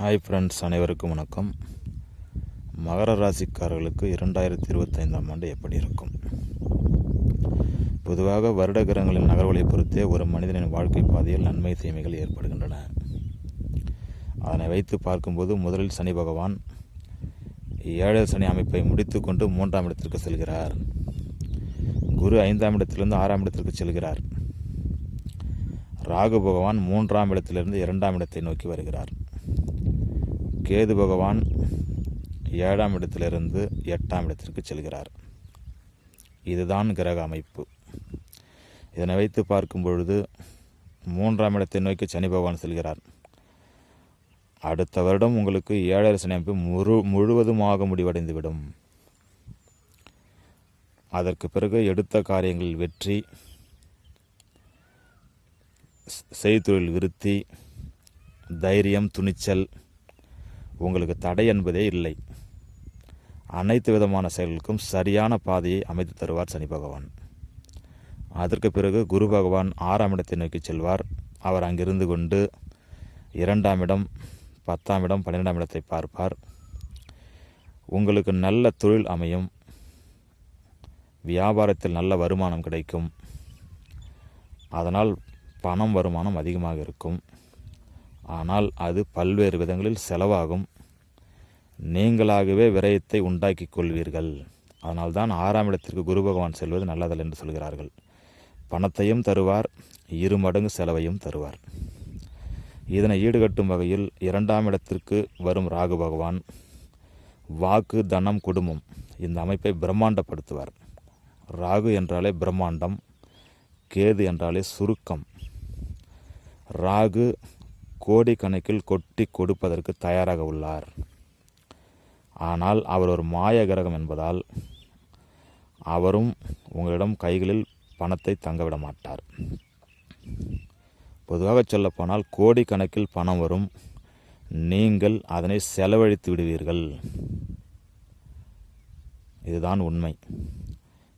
Hi friends, அனைவருக்கும் வணக்கம். மகர ராசிக்காரர்களுக்கு 2025ஆம் ஆண்டு எப்படி இருக்கும்? பொதுவாக வருட கிரகங்களின் நகர்வுகளை பொறுத்தே ஒரு மனிதனின் வாழ்க்கை பாதையில் நன்மை தீமைகள் ஏற்படுகின்றன. அதனை வைத்து பார்க்கும்போது முதலில் சனி பகவான் 7 சனி அமைப்பை முடித்து கொண்டு 3ஆம் இடத்திற்கு செல்கிறார். குரு 5ஆம் இடத்திலிருந்து 6ஆம் இடத்திற்கு செல்கிறார். ராகு பகவான் 3ஆம் இடத்திலிருந்து 2ஆம் இடத்தை நோக்கி வருகிறார். கேது பகவான் 7ஆம் இடத்திலிருந்து 8ஆம் இடத்திற்கு செல்கிறார். இதுதான் கிரக அமைப்பு. இதனை வைத்து பார்க்கும் பொழுது 3ஆம் இடத்தை நோக்கி சனி பகவான் செல்கிறார். அடுத்த வருடம் உங்களுக்கு 7 சனி அமைப்பு முழுவதுமாக முடிவடைந்துவிடும். அதற்கு பிறகு எடுத்த காரியங்களில் வெற்றி, செய்தொழில் விருத்தி, தைரியம், துணிச்சல், உங்களுக்கு தடை என்பதே இல்லை. அனைத்து விதமான செயல்களுக்கும் சரியான பாதையை அமைத்து தருவார் சனி பகவான். அதற்கு பிறகு குரு பகவான் 6ஆம் இடத்தை நோக்கி செல்வார். அவர் அங்கிருந்து கொண்டு 2ஆம் இடம், 10ஆம் இடம், 12ஆம் இடத்தை பார்ப்பார். உங்களுக்கு நல்ல தொழில் அமையும். வியாபாரத்தில் நல்ல வருமானம் கிடைக்கும். அதனால் பணம் வருமானம் அதிகமாக இருக்கும். ஆனால் அது பல்வேறு விதங்களில் செலவாகும். நீங்களாகவே விரயத்தை உண்டாக்கி கொள்வீர்கள். அதனால்தான் 6ஆம் இடத்திற்கு குரு பகவான் செல்வது நல்லதல்ல என்று சொல்கிறார்கள். பணத்தையும் தருவார், 2 மடங்கு செலவையும் தருவார். இதனை ஈடுகட்டும் வகையில் 2ஆம் இடத்திற்கு வரும் ராகு பகவான் வாக்கு, தனம், குடும்பம் இந்த அமைப்பை பிரம்மாண்டப்படுத்துவார். ராகு என்றாலே பிரம்மாண்டம், கேது என்றாலே சுருக்கம். ராகு கோடிக்கணக்கில் கொட்டி கொடுப்பதற்கு தயாராக உள்ளார். ஆனால் அவர் ஒரு மாய கிரகம் என்பதால் அவரும் உங்களிடம் கைகளில் பணத்தை தங்கவிட மாட்டார். பொதுவாக சொல்லப்போனால் கோடிக்கணக்கில் பணம் வரும். நீங்கள் அதனை செலவழித்து விடுவீர்கள். இதுதான் உண்மை.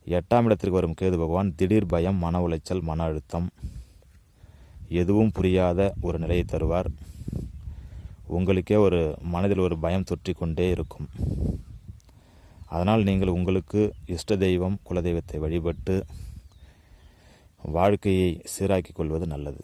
8ஆம் இடத்திற்கு வரும் கேது பகவான் திடீர் பயம், மன உளைச்சல், மன அழுத்தம், எதுவும் புரியாத ஒரு நிலையை தருவார். உங்களுக்கே மனதில் ஒரு பயம் தொற்றி கொண்டே இருக்கும். அதனால் நீங்கள் உங்களுக்கு இஷ்ட தெய்வம், குலதெய்வத்தை வழிபட்டு வாழ்க்கையை சீராக்கிக் கொள்வது நல்லது.